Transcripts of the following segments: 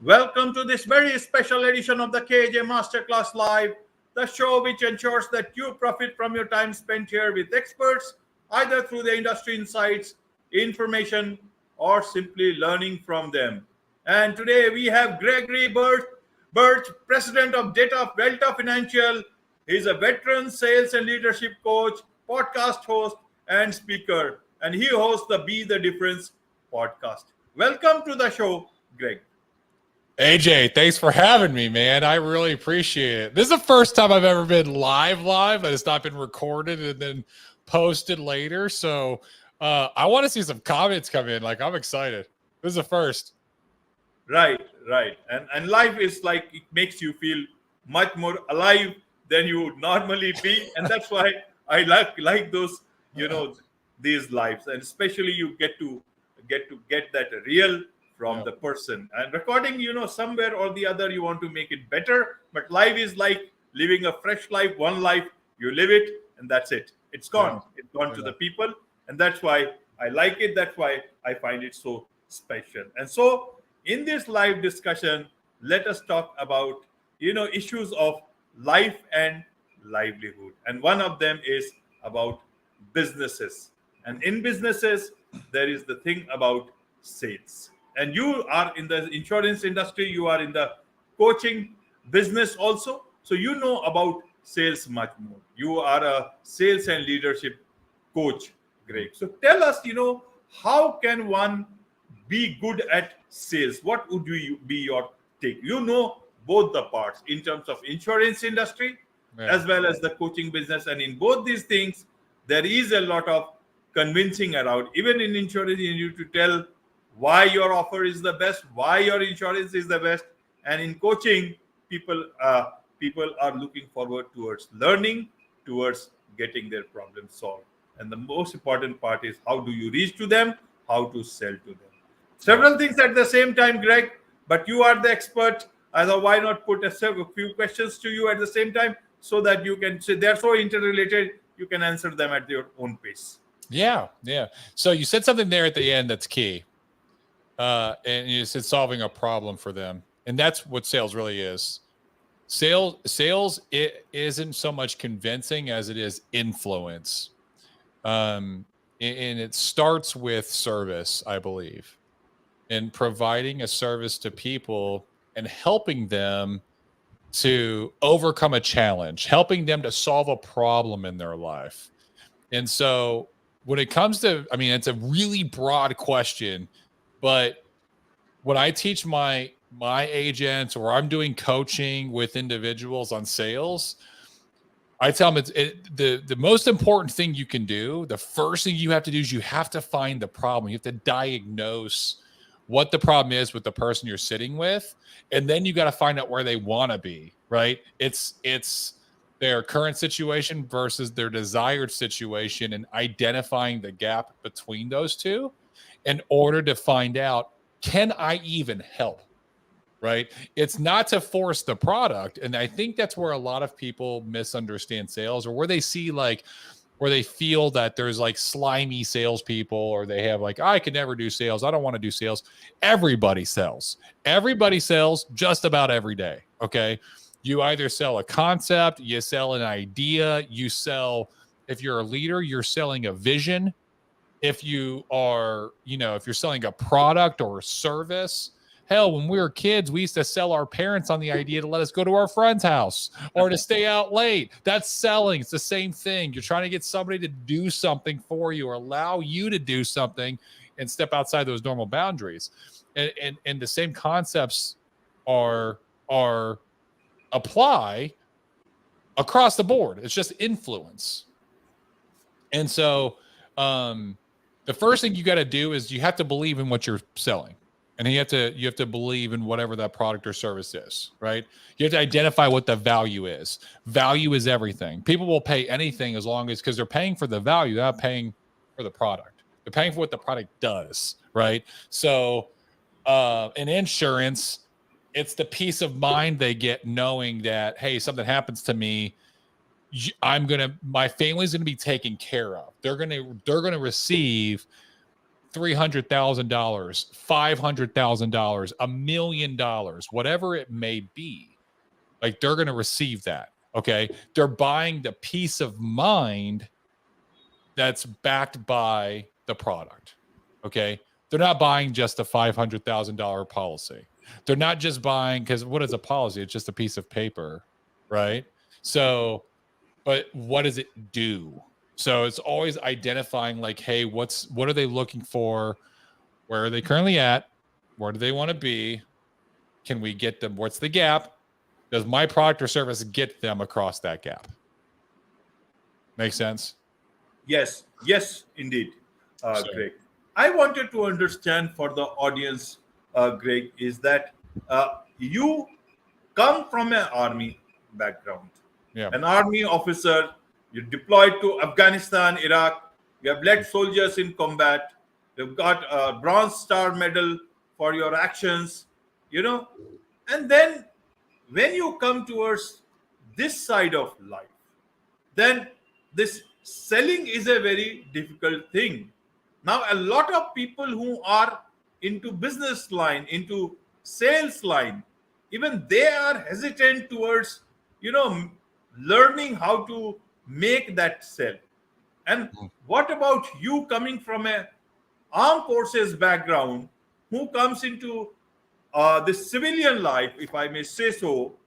Welcome to this very special edition of the KJ Masterclass Live, the show which ensures that you profit from your time spent here with experts, either through the industry insights, information, or simply learning from them. And today we have Gregory Birch, President of Delta Financial. He's a veteran sales and leadership coach, podcast host, and speaker. And he hosts the Be the Difference podcast. Welcome to the show, Greg. AJ, thanks for having me, man. I really appreciate it. This is the first time I've ever been live, that it's not been recorded and then posted later. So I want to see some comments come in. I'm excited. This is the first. Right. And life is it makes you feel much more alive than you would normally be. And that's why I like those, these lives. And especially you get to get that real from the person. And recording, somewhere or the other, you want to make it better. But life is like living a fresh life, one life, you live it, and that's it. It's gone. Yeah. It's gone to the people. And that's why I like it. That's why I find it so special. And so in this live discussion, let us talk about, issues of life and livelihood. And one of them is about businesses. And in businesses, there is the thing about sales. And you are in the insurance industry, you are in the coaching business also. So you know about sales much more. You are a sales and leadership coach, Greg. So tell us, how can one be good at sales? What would be your take? You know both the parts in terms of insurance industry as well as the coaching business. And in both these things, there is a lot of convincing around. Even in insurance, you need to tell why your offer is the best, why your insurance is the best. And in coaching, people are looking forward towards learning, towards getting their problems solved. And the most important part is how do you reach to them, how to sell to them. Several things at the same time, Greg, but you are the expert. I thought, why not put a few questions to you at the same time so that you can say they're so interrelated, you can answer them at your own pace. Yeah. So you said something there at the end that's key. And you said solving a problem for them. And that's what sales really is. Sales it isn't so much convincing as it is influence. And it starts with service, I believe, and providing a service to people and helping them to overcome a challenge, helping them to solve a problem in their life. And so when it comes to, it's a really broad question, but when I teach my agents or I'm doing coaching with individuals on sales, I tell them the most important thing you can do, the first thing you have to do is you have to find the problem. You have to diagnose what the problem is with the person you're sitting with. And then you got to find out where they want to be, right? It's their current situation versus their desired situation and identifying the gap between those two in order to find out, can I even help? Right? It's not to force the product. And I think that's where a lot of people misunderstand sales, or where they see where they feel that there's slimy salespeople, or they have I could never do sales. I don't want to do sales. Everybody sells. Everybody sells just about every day. Okay. You either sell a concept, you sell an idea, you sell, if you're a leader, you're selling a vision. If you are, if you're selling a product or a service, hell, when we were kids, we used to sell our parents on the idea to let us go to our friend's house or to stay out late. That's selling. It's the same thing. You're trying to get somebody to do something for you or allow you to do something and step outside those normal boundaries. And the same concepts are apply across the board. It's just influence. And so, the first thing you got to do is you have to believe in what you're selling, and you have to believe in whatever that product or service is, right? You have to identify what the value is. Value is everything. People will pay anything as long as, because they're paying for the value, they're not paying for the product. They're paying for what the product does, right? So, in insurance, it's the peace of mind they get knowing that, hey, something happens to me, my family's going to be taken care of. They're going to receive $300,000, $500,000, $1 million, whatever it may be, like they're going to receive that. Okay. They're buying the peace of mind that's backed by the product. Okay. They're not buying just a $500,000 policy. They're not just buying, because what is a policy? It's just a piece of paper, right? So, but what does it do? So it's always identifying like, hey, what are they looking for? Where are they currently at? Where do they want to be? Can we get them? What's the gap? Does my product or service get them across that gap? Make sense? Yes, indeed, So- Greg. I wanted to understand for the audience, Greg, is that you come from an army background, an army officer. You deployed to Afghanistan, Iraq. You have led soldiers in combat. You've got a Bronze Star Medal for your actions, And then when you come towards this side of life, then this selling is a very difficult thing. Now, a lot of people who are into business line, into sales line, even they are hesitant towards, learning how to make that sell. And what about you coming from a armed forces background who comes into the civilian life, if I may say so,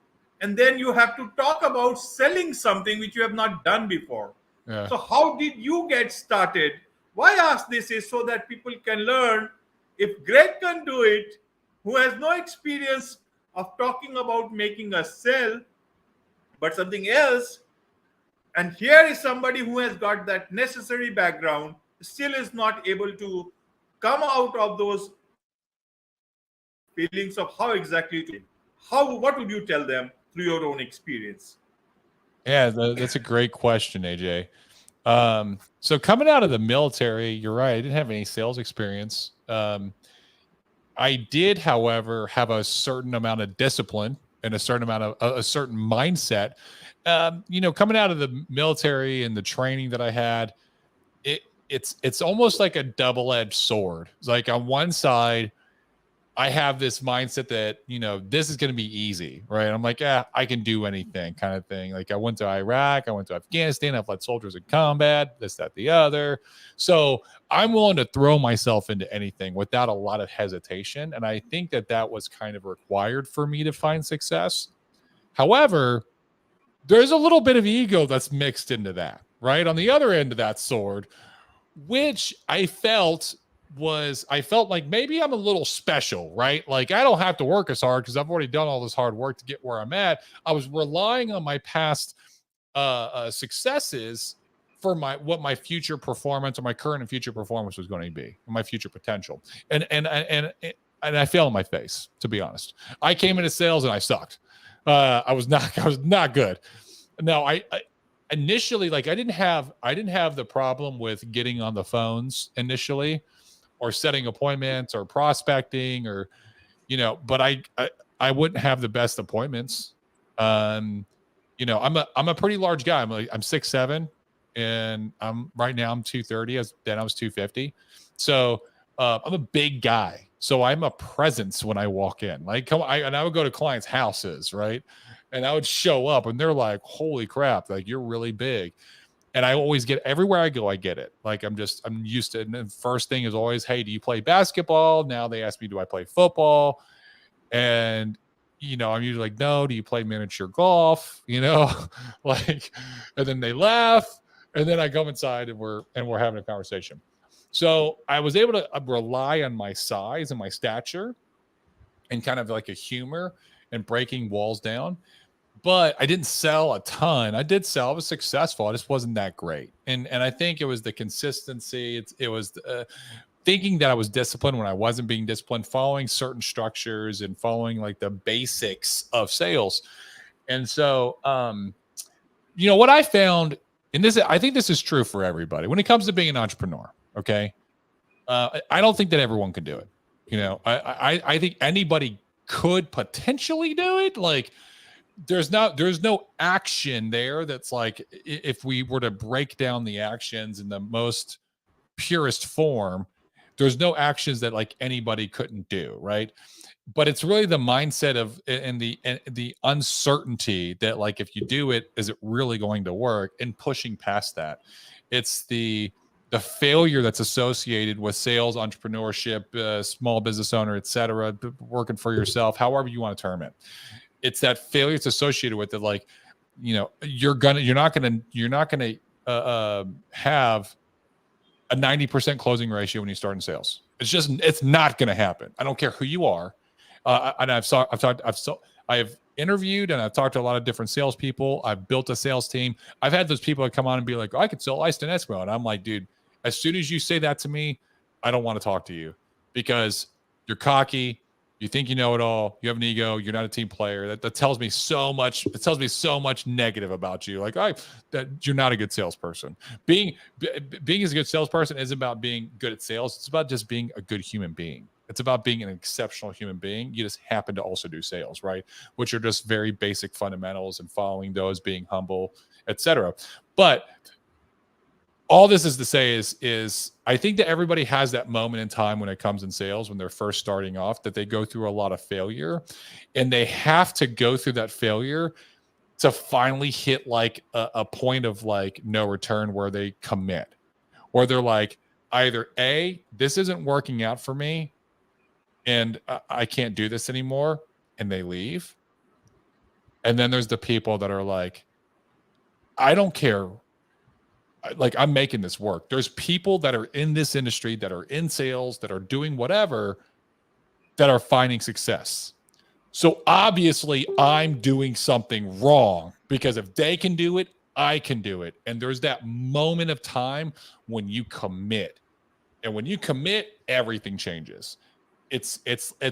and then you have to talk about selling something which you have not done before. Yeah. So how did you get started? Why I ask this is so that people can learn. If Greg can do it, who has no experience of talking about making a sell, but something else, and here is somebody who has got that necessary background, still is not able to come out of those feelings of how exactly to, what would you tell them through your own experience? Yeah, that's a great question, AJ. So coming out of the military, you're right. I didn't have any sales experience. I did, however, have a certain amount of discipline and a certain amount of a certain mindset. Coming out of the military and the training that I had, it's almost like a double-edged sword. It's like on one side, I have this mindset that, this is going to be easy, right? I'm like, I can do anything kind of thing. Like I went to Iraq, I went to Afghanistan, I've led soldiers in combat, this, that, the other. So I'm willing to throw myself into anything without a lot of hesitation. And I think that was kind of required for me to find success. However, there's a little bit of ego that's mixed into that, right? On the other end of that sword, which I felt like maybe I'm a little special, right? Like I don't have to work as hard because I've already done all this hard work to get where I'm at. I was relying on my past successes for what my future performance or my current and future performance was going to be, my future potential. And I fell on my face, to be honest. I came into sales and I sucked. I was not good. Now I initially, like I didn't have the problem with getting on the phones initially, or setting appointments or prospecting or, but I wouldn't have the best appointments. I'm a pretty large guy. I'm 6'7", and right now I'm 230. Then I was 250. So I'm a big guy. So I'm a presence when I walk in. Like I would go to clients' houses, right? And I would show up and they're like, holy crap, like you're really big. And I always get, everywhere I go, I get it. Like I'm used to it. And the first thing is always, hey, do you play basketball? Now they ask me, do I play football? And, I'm usually like, no, do you play miniature golf? Like, and then they laugh. And then I go inside and we're having a conversation. So I was able to rely on my size and my stature and kind of like a humor and breaking walls down. But I didn't sell a ton. I did sell. I was successful. I just wasn't that great. And I think it was the consistency. It was thinking that I was disciplined when I wasn't being disciplined, following certain structures and following like the basics of sales. And so, what I found, and I think this is true for everybody when it comes to being an entrepreneur. Okay. I don't think that everyone can do it. I think anybody could potentially do it. Like, there's no action there that's like, if we were to break down the actions in the most purest form, there's no actions that like anybody couldn't do, right? But it's really the mindset of and the uncertainty that like if you do it, is it really going to work? And pushing past that, it's the failure that's associated with sales, entrepreneurship, small business owner, etc., working for yourself, however you want to term it. It's that failure that's associated with it. Like, you're not gonna have a 90% closing ratio when you start in sales. It's not going to happen. I don't care who you are. And I have interviewed and I've talked to a lot of different salespeople. I've built a sales team. I've had those people that come on and be like, I could sell ice and Eskimo. And I'm like, dude, as soon as you say that to me, I don't want to talk to you because you're cocky. You think you know it all. You have an ego. You're not a team player. That tells me so much. It tells me so much negative about you. Like that you're not a good salesperson. Being as a good salesperson isn't about being good at sales. It's about just being a good human being. It's about being an exceptional human being. You just happen to also do sales, right? Which are just very basic fundamentals and following those, being humble, etc. But all this is to say is I think that everybody has that moment in time when it comes in sales, when they're first starting off, that they go through a lot of failure, and they have to go through that failure to finally hit like a point of like no return where they commit, or they're like, either A, this isn't working out for me and I can't do this anymore, and they leave. And then there's the people that are like, I don't care. Like, I'm making this work. There's people that are in this industry, that are in sales, that are doing whatever, that are finding success. So obviously I'm doing something wrong, because if they can do it, I can do it. And there's that moment of time when you commit. And when you commit, everything changes. There's a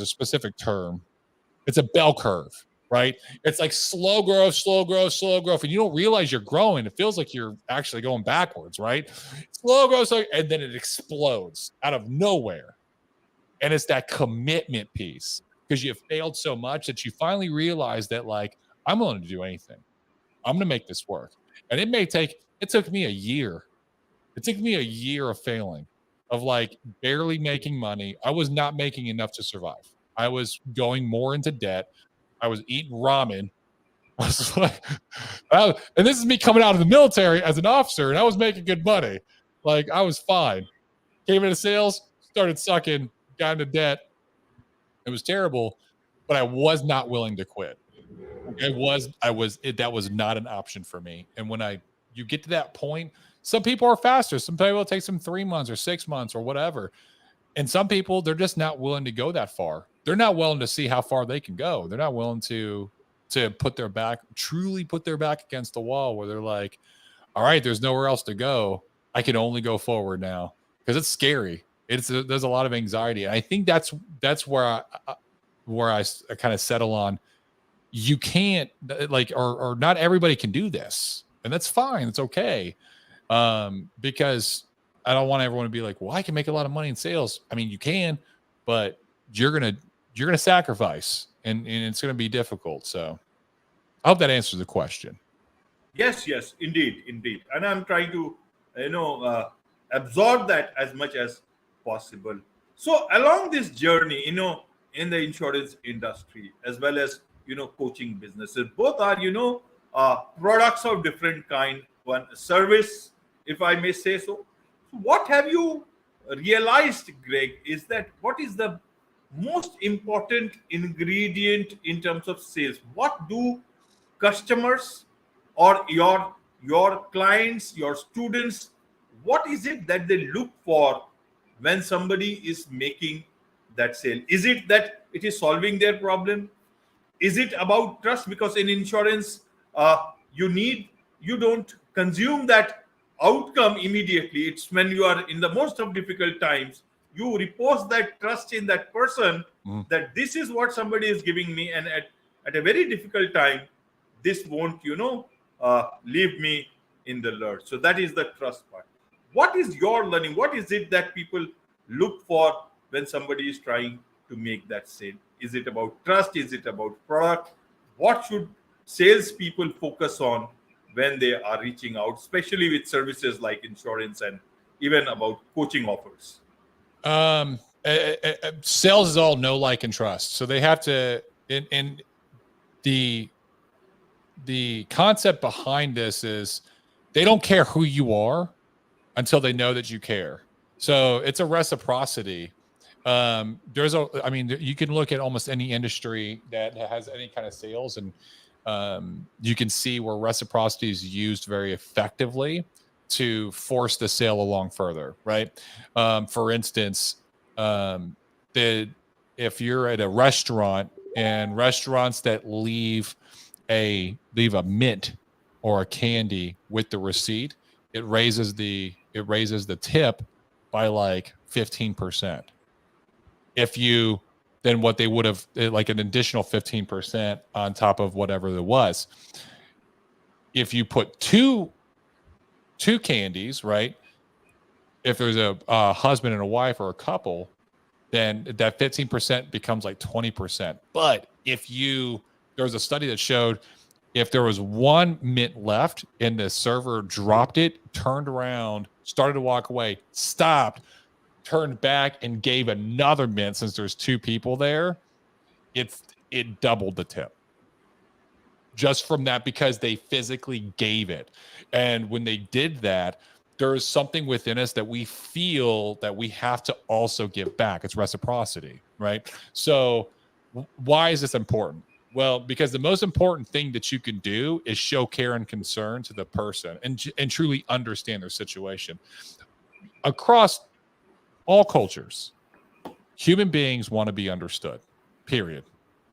specific term. It's a bell curve, right? It's like slow growth, slow growth, slow growth. And you don't realize you're growing. It feels like you're actually going backwards, right? Slow growth, and then it explodes out of nowhere. And it's that commitment piece, because you have failed so much that you finally realize that, like, I'm willing to do anything. I'm going to make this work. And it took me a year. It took me a year of failing, of like barely making money. I was not making enough to survive. I was going more into debt. I was eating ramen. I was like, and this is me coming out of the military as an officer, and I was making good money. Like, I was fine. Came into sales, started sucking, got into debt. It was terrible, but I was not willing to quit. That was not an option for me. And when you get to that point, some people are faster. Some people it takes them 3 months or 6 months or whatever. And some people, they're just not willing to go that far. They're not willing to see how far they can go. They're not willing to truly put their back against the wall, where they're like, all right, there's nowhere else to go. I can only go forward now, because it's scary. There's a lot of anxiety. And I think that's where I kind of settle on. You can't, like, or not everybody can do this, and that's fine. It's okay. Because I don't want everyone to be like, well, I can make a lot of money in sales. I mean, you can, but you're going to sacrifice, and it's going to be difficult. So I hope that answers the question. Yes, indeed. And I'm trying to, absorb that as much as possible. So along this journey, in the insurance industry, as well as, coaching businesses, both are, products of different kind. One, service, if I may say so. What have you realized, Greg, is that what is the most important ingredient in terms of sales? What do customers or your clients, your students, what is it that they look for when somebody is making that sale? Is it that it is solving their problem? Is it about trust? Because in insurance, you don't consume that outcome immediately. It's when you are in the most of difficult times, you repose that trust in that person, that this is what somebody is giving me, and at a very difficult time, this won't leave me in the lurch. So that is the trust part. What is your learning? What is it that people look for when somebody is trying to make that sale? Is it about trust? Is it about product? What should salespeople focus on when they are reaching out, especially with services like insurance and even about coaching offers? Sales is all know, like, and trust. So they have to, and the concept behind this is they don't care who you are until they know that you care. So it's a reciprocity. You can look at almost any industry that has any kind of sales, and you can see where reciprocity is used very effectively to force the sale along further, right? For instance, if you're at a restaurant, and restaurants that leave a mint or a candy with the receipt, it raises the tip by like 15%. If you then what they would have, like an additional 15% on top of whatever there was. If you put two candies, right? If there's a husband and a wife or a couple, then that 15% becomes like 20%. But there was a study that showed if there was one mint left and the server dropped it, turned around, started to walk away, stopped, turned back and gave another mint, since there's two people there, it doubled the tip. Just from that, because they physically gave it. And when they did that, there is something within us that we feel that we have to also give back. It's reciprocity, right? So why is this important? Well, because the most important thing that you can do is show care and concern to the person and truly understand their situation. Across all cultures, human beings want to be understood, period.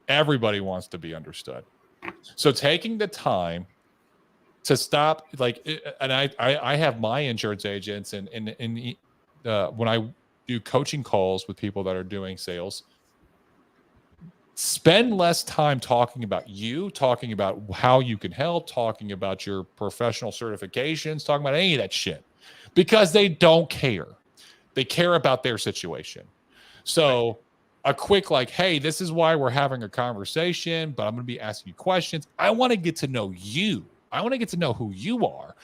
Everybody wants to be understood. So taking the time to stop, and I have my insurance agents, and when I do coaching calls with people that are doing sales, spend less time talking about you, talking about how you can help, talking about your professional certifications, talking about any of that shit, because they don't care. They care about their situation. So a quick hey, this is why we're having a conversation, but I'm going to be asking you questions. I want to get to know you. I want to get to know who you are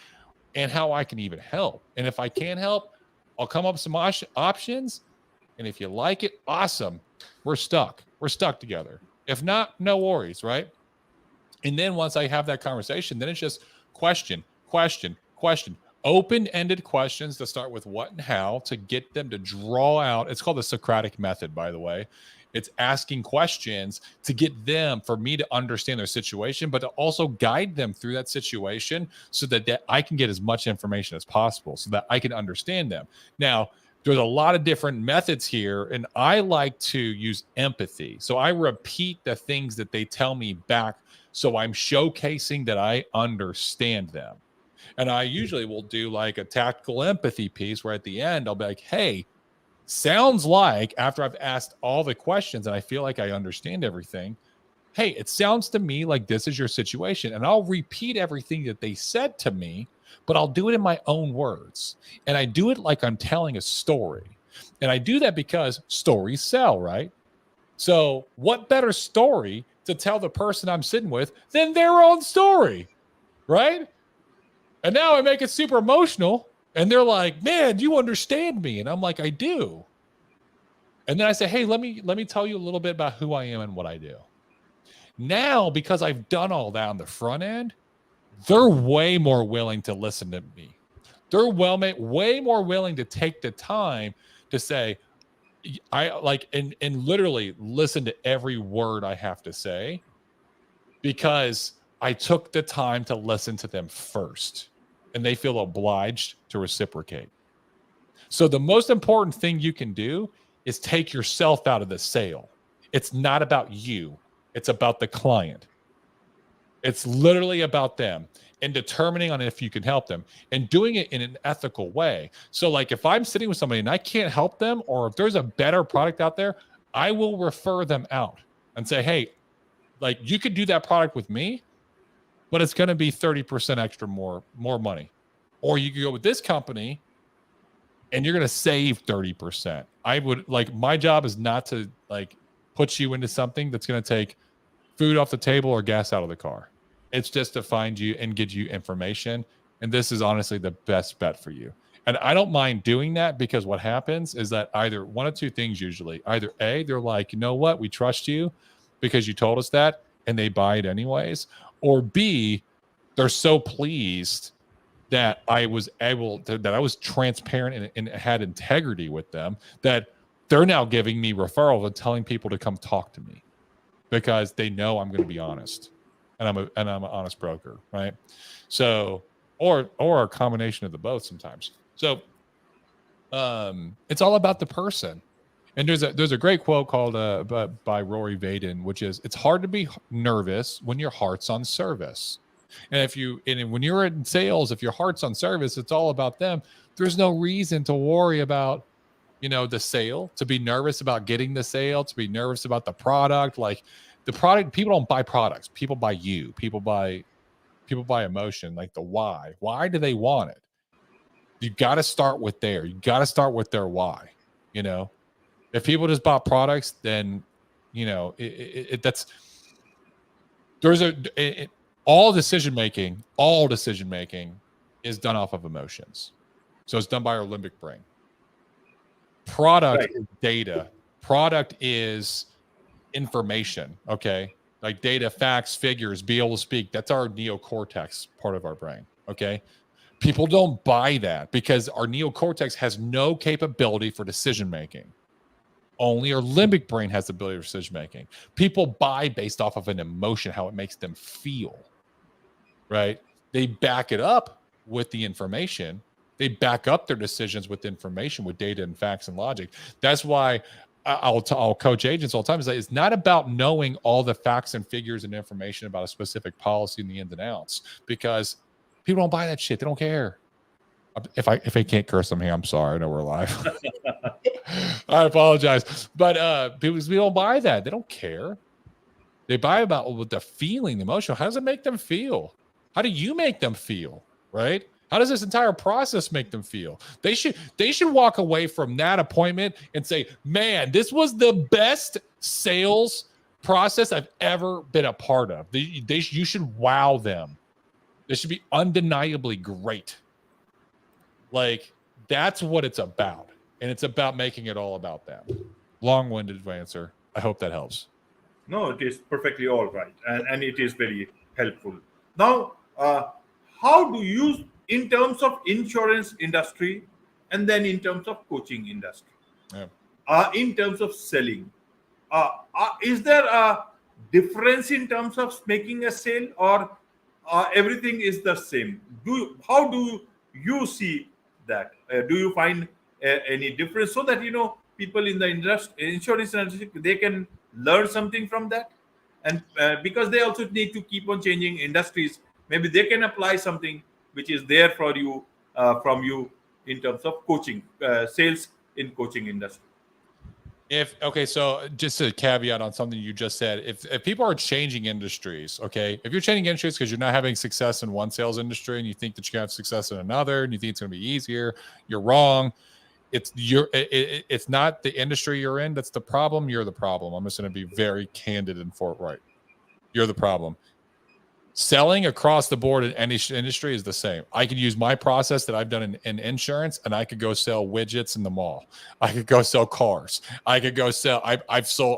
and how I can even help. And if I can't help, I'll come up with some options. And if you like it, awesome. We're stuck. We're stuck together. If not, no worries, right? And then once I have that conversation, then it's just question. Open-ended questions to start with what and how, to get them to draw out. It's called the Socratic method, by the way. It's asking questions to get them, for me to understand their situation, but to also guide them through that situation so that I can get as much information as possible so that I can understand them. Now, there's a lot of different methods here, and I like to use empathy. So I repeat the things that they tell me back, so I'm showcasing that I understand them. And I usually will do like a tactical empathy piece where at the end I'll be like, hey, sounds like, after I've asked all the questions and I feel like I understand everything, hey, it sounds to me like this is your situation. And I'll repeat everything that they said to me, but I'll do it in my own words. And I do it like I'm telling a story. And I do that because stories sell, right? So what better story to tell the person I'm sitting with than their own story, right? And now I make it super emotional, and they're like, man, you understand me. And I'm like, I do. And then I say, hey, let me tell you a little bit about who I am and what I do. Now, because I've done all that on the front end, they're way more willing to listen to me. They're way more willing to take the time to say, and literally listen to every word I have to say, because I took the time to listen to them first, and they feel obliged to reciprocate. So the most important thing you can do is take yourself out of the sale. It's not about you. It's about the client. It's literally about them and determining on if you can help them and doing it in an ethical way. So like if I'm sitting with somebody and I can't help them, or if there's a better product out there, I will refer them out and say, hey, like you could do that product with me, but it's going to be 30% extra more money. Or you could go with this company and you're going to save 30%. I would my job is not to put you into something that's going to take food off the table or gas out of the car. It's just to find you and get you information. And this is honestly the best bet for you. And I don't mind doing that, because what happens is that either one of two things usually. Either A, they're like, you know what, we trust you because you told us that, and they buy it anyways. Or B, they're so pleased that I was that I was transparent and had integrity with them, that they're now giving me referrals and telling people to come talk to me because they know I'm going to be honest, and I'm an honest broker, right? So, or a combination of the both sometimes. So, it's all about the person. And there's a great quote called by Rory Vaden, which is, "It's hard to be nervous when your heart's on service." And when you're in sales, if your heart's on service, it's all about them. There's no reason to worry about, the sale, to be nervous about getting the sale, to be nervous about the product. Like, the product, people don't buy products. People buy you. People buy emotion, like the why. Why do they want it? You got to start with there. You got to start with their why. If people just bought products, then, that's, all decision making is done off of emotions. So it's done by our limbic brain. Product is data. Product is information. Okay. Like data, facts, figures, be able to speak. That's our neocortex part of our brain. Okay. People don't buy that because our neocortex has no capability for decision making. Only our limbic brain has the ability for decision making. People buy based off of an emotion, how it makes them feel, right? They back it up with the information. They back up their decisions with information, with data and facts and logic. That's why I'll coach agents all the time. Is that it's not about knowing all the facts and figures and information about a specific policy and the ins and outs, because people don't buy that shit. They don't care. If I can't curse them here, I'm sorry. I know we're live. I apologize. But people don't buy that. They don't care. They buy about the feeling, the emotion. How does it make them feel? How do you make them feel? Right? How does this entire process make them feel? They should walk away from that appointment and say, man, this was the best sales process I've ever been a part of. You should wow them. This should be undeniably great. Like, that's what it's about. And it's about making it all about them. Long-winded answer. I hope that helps. No, it is perfectly all right. And it is very helpful. Now, how do you, in terms of insurance industry and then in terms of coaching industry, in terms of selling, is there a difference in terms of making a sale, or everything is the same? How do you see that? Do you find any difference, so that people in the insurance industry, they can learn something from that? And because they also need to keep on changing industries, maybe they can apply something which is there for you, from you, in terms of coaching, sales in coaching industry. So just a caveat on something you just said, if people are changing industries, okay, if you're changing industries because you're not having success in one sales industry and you think that you can have success in another and you think it's going to be easier, you're wrong. It's not the industry you're in that's the problem. You're the problem. I'm just going to be very candid and forthright. You're the problem. Selling across the board in any industry is the same. I could use my process that I've done in insurance, and I could go sell widgets in the mall. I could go sell cars. I could go sell. I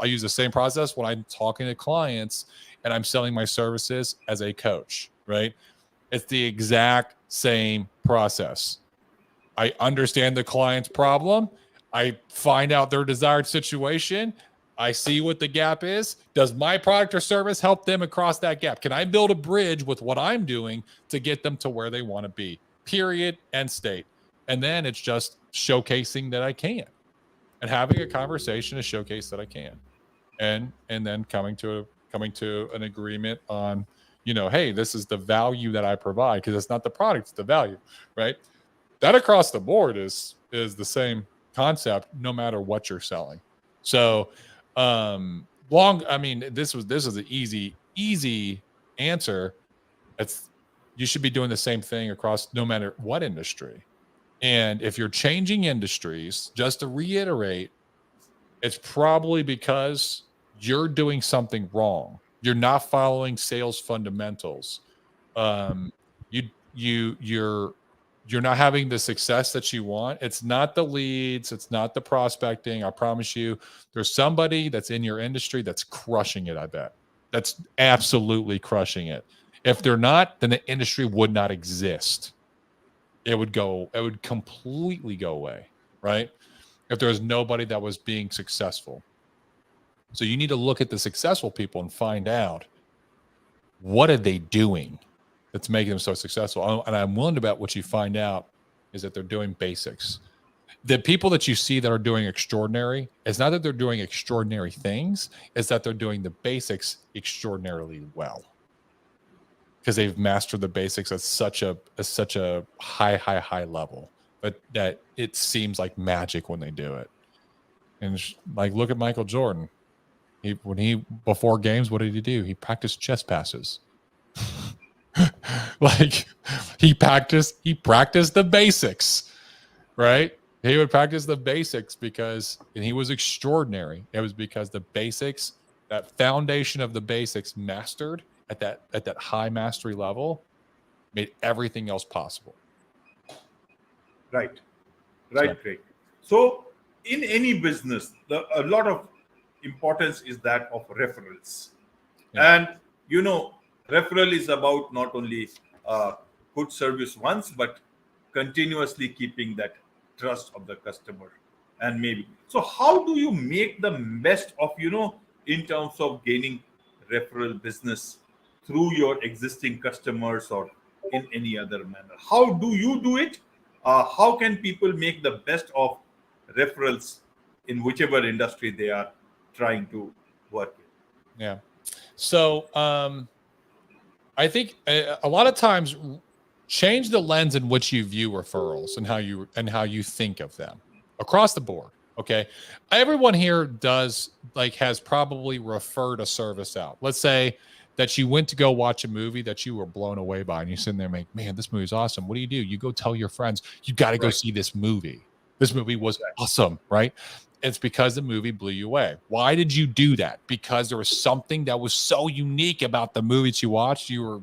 use the same process when I'm talking to clients and I'm selling my services as a coach, right? It's the exact same process. I understand the client's problem. I find out their desired situation. I see what the gap is. Does my product or service help them across that gap? Can I build a bridge with what I'm doing to get them to where they want to be? Period. End state. And then it's just showcasing that I can, and having a conversation to showcase that I can, and then coming to an agreement on, hey, this is the value that I provide, because it's not the product, it's the value, right? That across the board is the same concept, no matter what you're selling. So, this is an easy answer. You should be doing the same thing across no matter what industry. And if you're changing industries, just to reiterate, it's probably because you're doing something wrong. You're not following sales fundamentals. You're not having the success that you want. It's not the leads, it's not the prospecting. I promise you, there's somebody that's in your industry that's crushing it. I bet that's absolutely crushing it. If they're not, then the industry would not exist. It would completely go away, right? If there's nobody that was being successful. So you need to look at the successful people and find out, what are they doing that's making them so successful? And I'm willing to bet what you find out is that they're doing basics. The people that you see that are doing extraordinary, it's not that they're doing extraordinary things, it's that they're doing the basics extraordinarily well, because they've mastered the basics at such a high level, but that it seems like magic when they do it. And like, look at Michael Jordan. Before games, what did he do? He practiced chest passes. Like he practiced the basics, right? He would practice the basics and he was extraordinary. It was because the basics, that foundation of the basics mastered at that high mastery level, made everything else possible. Right, Greg. So in any business, a lot of importance is that of referrals. And referral is about not only good service once, but continuously keeping that trust of the customer. And maybe so how do you make the best of in terms of gaining referral business through your existing customers or in any other manner? How do you do it? How can people make the best of referrals in whichever industry they are trying to work in? Yeah. So I think a lot of times, change the lens in which you view referrals and how you think of them across the board. Okay. Everyone here has probably referred a service out. Let's say that you went to go watch a movie that you were blown away by, and you sit there and make, man, this movie's awesome. What do? You go tell your friends, you got to go see this movie. This movie was awesome, right? It's because the movie blew you away. Why did you do that? Because there was something that was so unique about the movie that you watched. You were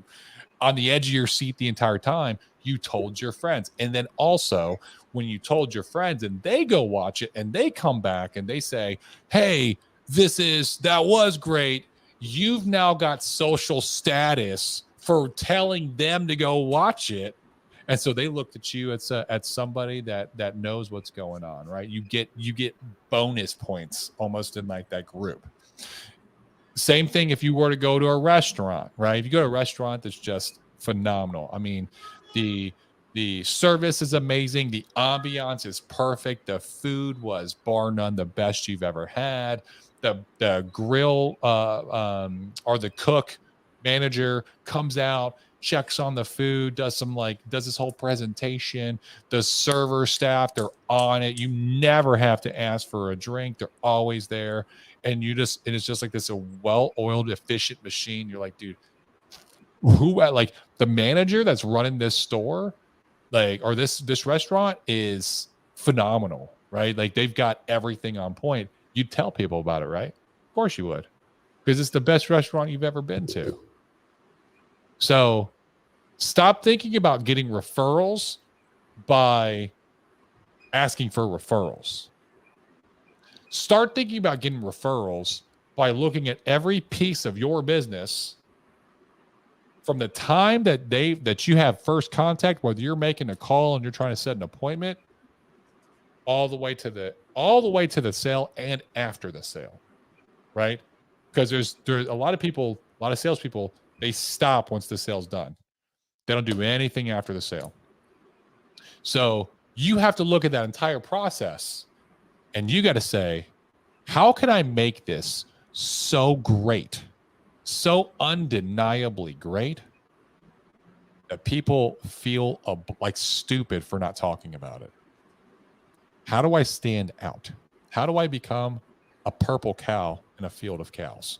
on the edge of your seat the entire time. You told your friends. And then also, when you told your friends and they go watch it and they come back and they say, hey, that was great. You've now got social status for telling them to go watch it. And so they looked at you at somebody that knows what's going on, right? You get bonus points almost in like that group. Same thing if you were to go to a restaurant, right? If you go to a restaurant that's just phenomenal. I mean, the service is amazing. The ambiance is perfect. The food was bar none the best you've ever had. The grill or the cook manager comes out, checks on the food, does this whole presentation. The server staff, they're on it. You never have to ask for a drink. They're always there. And it's just like this a well-oiled, efficient machine. You're like, dude, like the manager that's running this store, or this restaurant is phenomenal, right? Like they've got everything on point. You'd tell people about it, right? Of course you would, because it's the best restaurant you've ever been to. So stop thinking about getting referrals by asking for referrals. Start thinking about getting referrals by looking at every piece of your business from the time that you have first contact, whether you're making a call and you're trying to set an appointment, all the way to the sale and after the sale, right? Because there's a lot of salespeople, they stop once the sale's done. They don't do anything after the sale. So you have to look at that entire process and you got to say, how can I make this so great, so undeniably great that people feel like stupid for not talking about it? How do I stand out? How do I become a purple cow in a field of cows,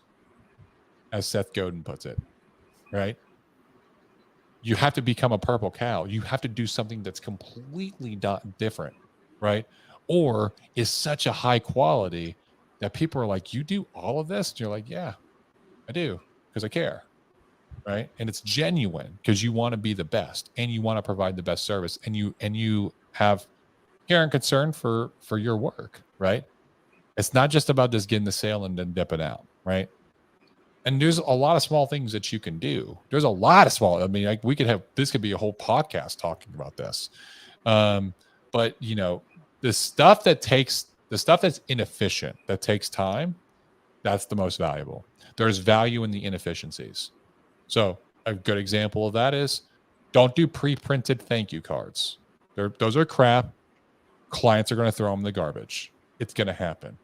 as Seth Godin puts it, right? You have to become a purple cow. You have to do something that's completely different, right? Or is such a high quality that people are like, you do all of this? And you're like, yeah, I do, because I care. right? And it's genuine because you want to be the best and you want to provide the best service, and you have care and concern for your work, right? It's not just about just getting the sale and then dipping out, right? And there's a lot of small things that you can do. There's a lot of small. I mean, like we could have this could be a whole podcast talking about this. But you know, the stuff that's inefficient, that takes time, that's the most valuable. There's value in the inefficiencies. So a good example of that is don't do pre-printed thank you cards. Those are crap. Clients are going to throw them in the garbage. It's going to happen.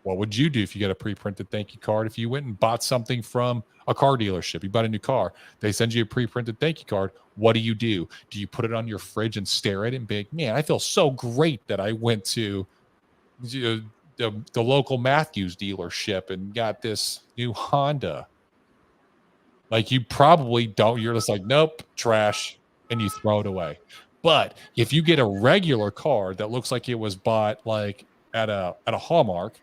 What would you do if you get a pre-printed thank you card? If you went and bought something from a car dealership, you bought a new car, they send you a pre-printed thank you card. What do? Do you put it on your fridge and stare at it and be like, man, I feel so great that I went to the local Matthews dealership and got this new Honda? Like you probably don't. You're just like, nope, trash, and you throw it away. But if you get a regular card that looks like it was bought like at a Hallmark,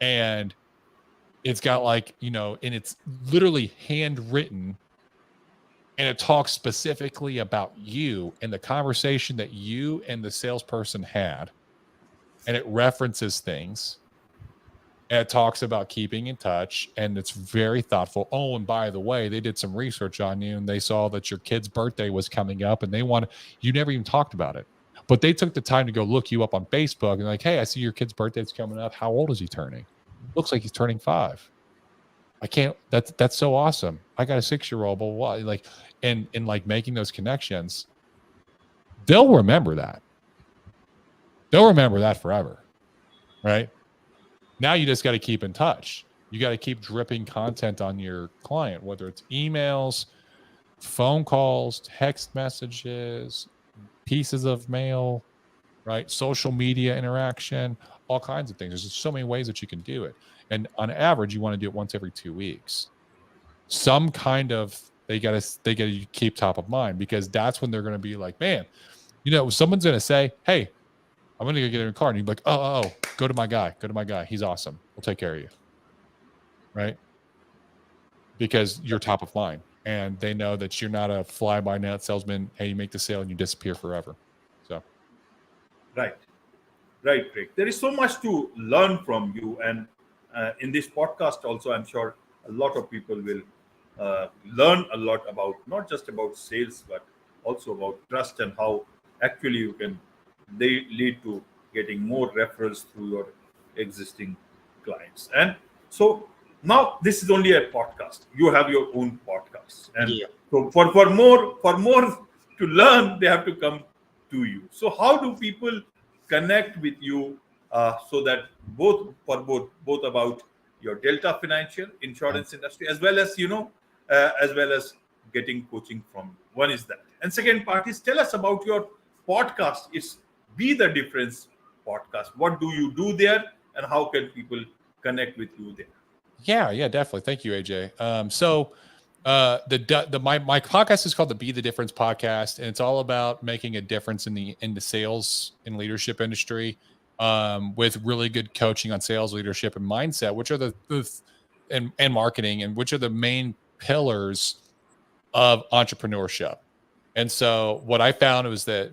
and it's got like, you know, and it's literally handwritten, and it talks specifically about you and the conversation that you and the salesperson had, and it references things, and it talks about keeping in touch, and it's very thoughtful. Oh, and by the way, they did some research on you, and they saw that your kid's birthday was coming up, and you never even talked about it, but they took the time to go look you up on Facebook and like, hey, I see your kid's birthday's coming up. How old is he turning? Looks like he's turning 5. That's so awesome. I got a 6-year-old, but what? Like, and like making those connections, they'll remember that. They'll remember that forever, right? Now you just got to keep in touch. You got to keep dripping content on your client, whether it's emails, phone calls, text messages, pieces of mail, right? Social media interaction, all kinds of things. There's just so many ways that you can do it. And on average, you want to do it once every 2 weeks. Some kind of, they got to keep top of mind, because that's when they're going to be like, man, you know, someone's going to say, hey, I'm going to go get a car. And you'd be like, oh, go to my guy. He's awesome. We'll take care of you. Right? Because you're top of mind, and they know that you're not a fly-by-night salesman. Hey, you make the sale and you disappear forever. So. Right, Greg. There is so much to learn from you. And in this podcast also, I'm sure a lot of people will learn a lot about, not just about sales, but also about trust and how actually you can lead to getting more referrals through your existing clients. And so now this is only a podcast. You have your own podcast, and so for more to learn, they have to come to you. So how do people connect with you so that both about your Delta Financial insurance industry, as well as getting coaching from you? One is that, and second part is, tell us about your podcast. It's Be the Difference podcast. What do you do there, and how can people connect with you there? Yeah, definitely. Thank you, AJ. So my podcast is called the Be the Difference podcast, and it's all about making a difference in the sales and leadership industry, with really good coaching on sales, leadership, and mindset, which are and marketing, and which are the main pillars of entrepreneurship. And so what I found was that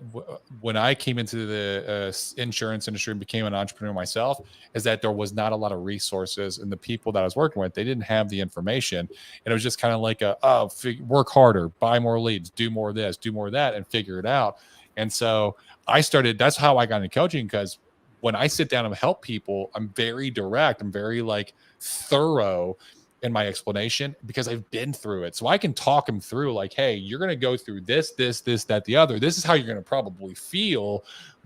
when I came into the insurance industry and became an entrepreneur myself, is that there was not a lot of resources, and the people that I was working with, they didn't have the information. And it was just kind of like work harder, buy more leads, do more of this, do more of that, and figure it out. And so that's how I got into coaching, because when I sit down and help people, I'm very direct. I'm very like thorough in my explanation, because I've been through it. So I can talk them through like, hey, you're going to go through this, that, the other. This is how you're going to probably feel,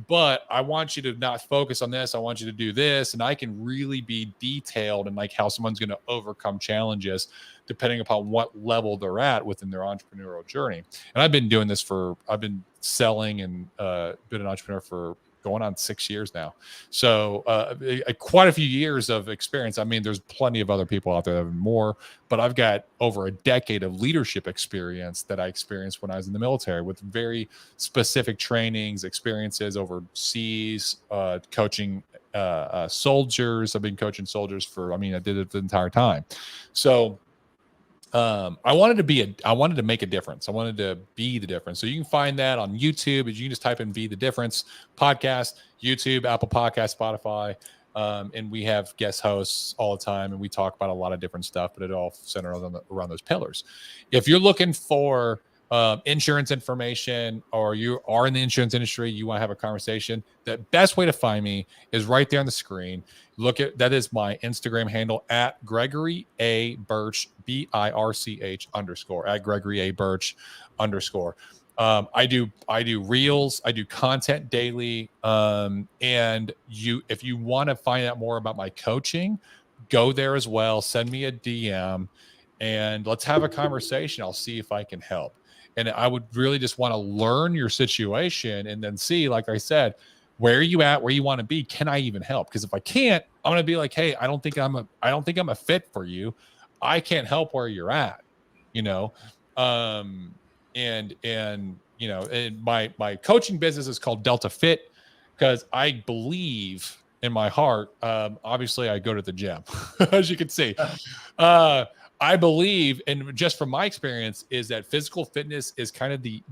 but I want you to not focus on this. I want you to do this. And I can really be detailed in like how someone's going to overcome challenges depending upon what level they're at within their entrepreneurial journey. And I've been selling and been an entrepreneur for going on 6 years now. So quite a few years of experience. I mean, there's plenty of other people out there that have more, but I've got over a decade of leadership experience that I experienced when I was in the military, with very specific trainings, experiences overseas, coaching soldiers. I've been coaching soldiers I did it the entire time. So I wanted to make a difference. I wanted to be the difference. So you can find that on YouTube. You can just type in "Be the Difference" podcast, YouTube, Apple Podcast, Spotify. And we have guest hosts all the time, and we talk about a lot of different stuff, but it all centers around those pillars. If you're looking for insurance information, or you are in the insurance industry, you want to have a conversation, the best way to find me is right there on the screen. That is my Instagram handle at Gregory A Birch, BIRCH _ at Gregory A Birch _ I do reels, I do content daily. And if you want to find out more about my coaching, go there as well. Send me a DM and let's have a conversation. I'll see if I can help. And I would really just want to learn your situation and then see, like I said, where are you at, where you want to be? Can I even help? Because if I can't, I'm going to be like, hey, I don't think I'm a fit for you. I can't help where you're at, you know? And you know, and my coaching business is called Delta Fit because I believe in my heart. Obviously I go to the gym, as you can see. I believe, and just from my experience, is that physical fitness is kind of the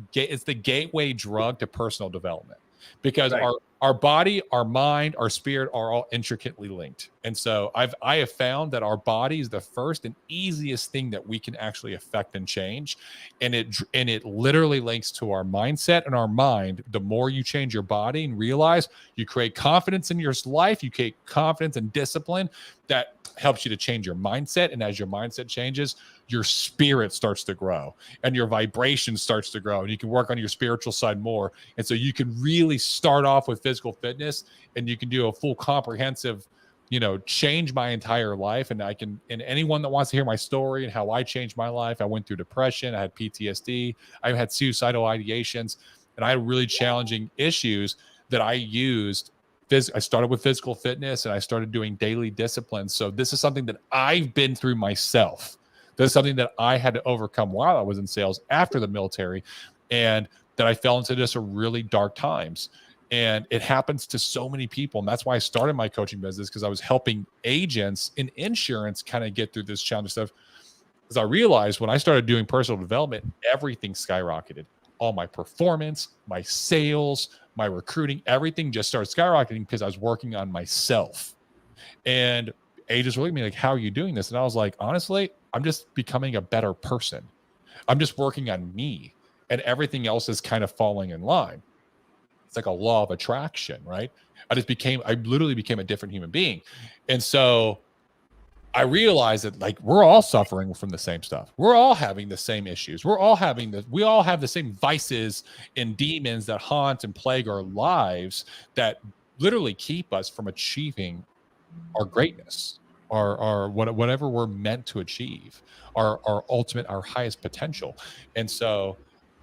gateway drug to personal development, because Right. our body, our mind, our spirit are all intricately linked. And so I have found that our body is the first and easiest thing that we can actually affect and change. And it literally links to our mindset and our mind. The more you change your body and realize you create confidence in your life, you create confidence and discipline that helps you to change your mindset. And as your mindset changes, your spirit starts to grow and your vibration starts to grow, and you can work on your spiritual side more. And so you can really start off with physical fitness and you can do a full comprehensive, you know, change my entire life. And and anyone that wants to hear my story and how I changed my life, I went through depression, I had PTSD, I've had suicidal ideations, and I had really challenging issues that I used. I started with physical fitness and I started doing daily disciplines. So this is something that I've been through myself. This is something that I had to overcome while I was in sales after the military, and that I fell into just a really dark times. And it happens to so many people. And that's why I started my coaching business, because I was helping agents in insurance kind of get through this challenge stuff. Because I realized when I started doing personal development, everything skyrocketed. All my performance, my sales, my recruiting, everything just started skyrocketing because I was working on myself. And agents were looking at me like, how are you doing this? And I was like, honestly, I'm just becoming a better person. I'm just working on me, and everything else is kind of falling in line. It's like a law of attraction, right? I literally became a different human being. And so I realized that, like, we're all suffering from the same stuff. We're all having the same issues. We all have the ssame vices and demons that haunt and plague our lives that literally keep us from achieving our greatness, our whatever we're meant to achieve, our ultimate, our highest potential. And so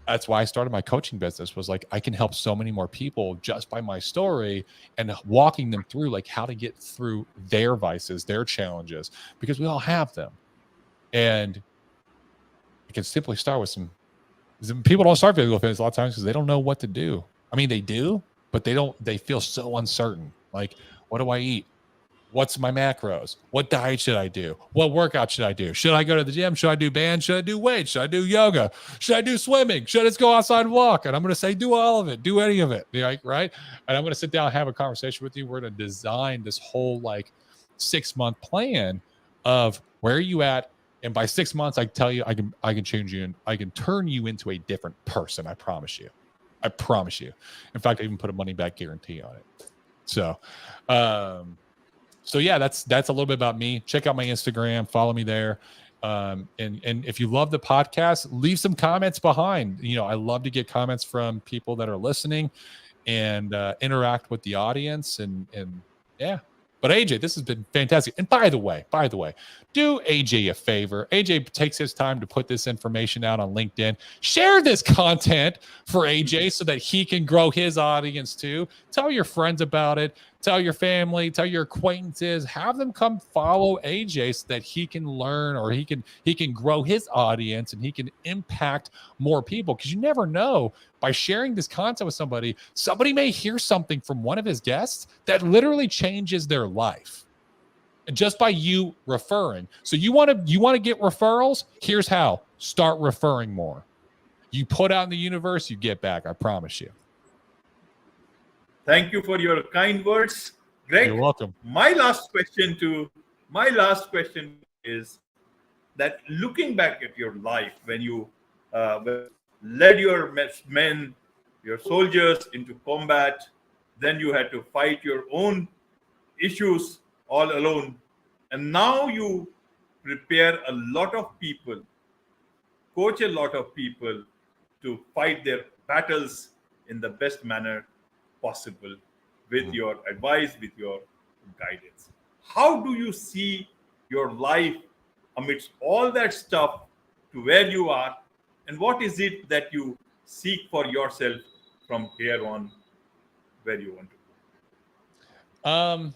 that's why I started my coaching business, was like, I can help so many more people just by my story and walking them through like how to get through their vices, their challenges, because we all have them. And you can simply start with some people don't start physical fitness a lot of times because they don't know what to do. I mean, they do, but they feel so uncertain. Like, what do I eat? What's my macros? What diet should I do? What workout should I do? Should I go to the gym? Should I do bands? Should I do weights? Should I do yoga? Should I do swimming? Should I just go outside and walk? And I'm going to say, do all of it. Do any of it. Right? And I'm going to sit down and have a conversation with you. We're going to design this whole like 6-month plan of where are you at. And by 6 months, I tell you, I can change you, and I can turn you into a different person. I promise you. I promise you. In fact, I even put a money back guarantee on it. So yeah, that's a little bit about me. Check out my Instagram, follow me there. And if you love the podcast, leave some comments behind. You know, I love to get comments from people that are listening and interact with the audience. And yeah. But AJ, this has been fantastic. And by the way, do AJ a favor. AJ takes his time to put this information out on LinkedIn. Share this content for AJ so that he can grow his audience too. Tell your friends about it. Tell your family, tell your acquaintances, have them come follow AJ so that he can learn, or he can grow his audience and he can impact more people. Because you never know, by sharing this content with somebody may hear something from one of his guests that literally changes their life. just by you referring. So you want to get referrals? Here's how. Start referring more. You put out in the universe, you get back. I promise you. Thank you for your kind words, Greg. You're welcome. My last question is that looking back at your life when you led your men, your soldiers into combat, then you had to fight your own issues all alone, and now you prepare a lot of people, coach a lot of people to fight their battles in the best manner possible with your advice, with your guidance. How do you see your life amidst all that stuff to where you are, and what is it that you seek for yourself from here on where you want to go?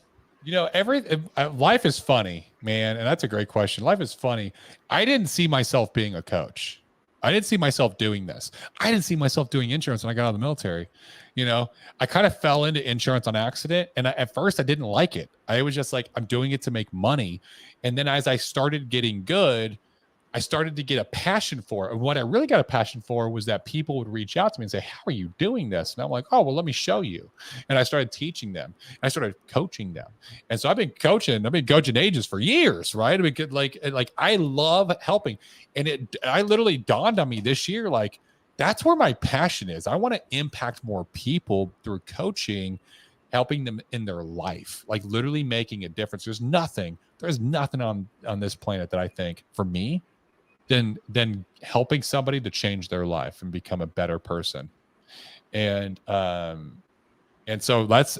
Life is funny, man. And that's a great question. Life is funny. I didn't see myself being a coach. I didn't see myself doing this. I didn't see myself doing insurance when I got out of the military. I kind of fell into insurance on accident. And at first I didn't like it. I was just like, I'm doing it to make money. And then as I started getting good, I started to get a passion for it. And what I really got a passion for was that people would reach out to me and say, how are you doing this? And I'm like, oh, well, let me show you. And I started teaching them. I started coaching them. And so I've been coaching agents for years, right? I mean, like I love helping. And I literally dawned on me this year, like, that's where my passion is. I want to impact more people through coaching, helping them in their life, like literally making a difference. There's nothing on this planet that I think for me than helping somebody to change their life and become a better person. And so that's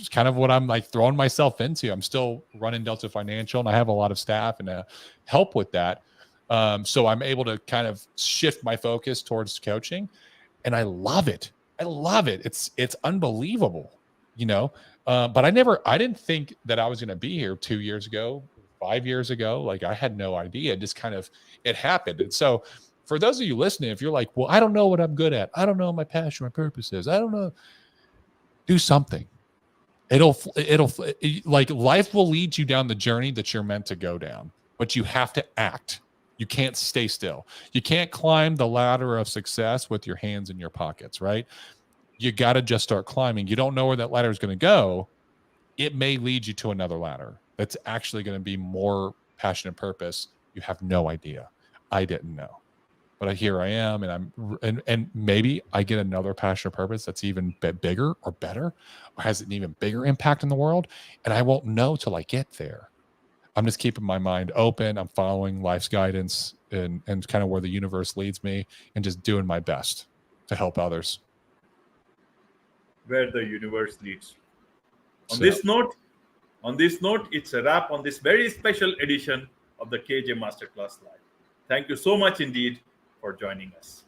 kind of what I'm like throwing myself into. I'm still running Delta Financial, and I have a lot of staff and help with that. So I'm able to kind of shift my focus towards coaching, and I love it. It's unbelievable, but I didn't think that I was going to be here 2 years ago, 5 years ago. Like, I had no idea. Just kind of, it happened. And so for those of you listening, if you're like, well, I don't know what I'm good at, I don't know what my passion, my purpose is, I don't know, do something. It'll like, life will lead you down the journey that you're meant to go down, but you have to act. You can't stay still. You can't climb the ladder of success with your hands in your pockets, right? You got to just start climbing. You don't know where that ladder is going to go. It may lead you to another ladder that's actually going to be more passion and purpose. You have no idea. I didn't know, but here I am, and maybe I get another passion or purpose that's even bigger or better, or has an even bigger impact in the world, and I won't know till I get there. I'm just keeping my mind open. I'm following life's guidance and kind of where the universe leads me, and just doing my best to help others. Where the universe leads. On this note, it's a wrap on this very special edition of the KJ Masterclass Live. Thank you so much indeed for joining us.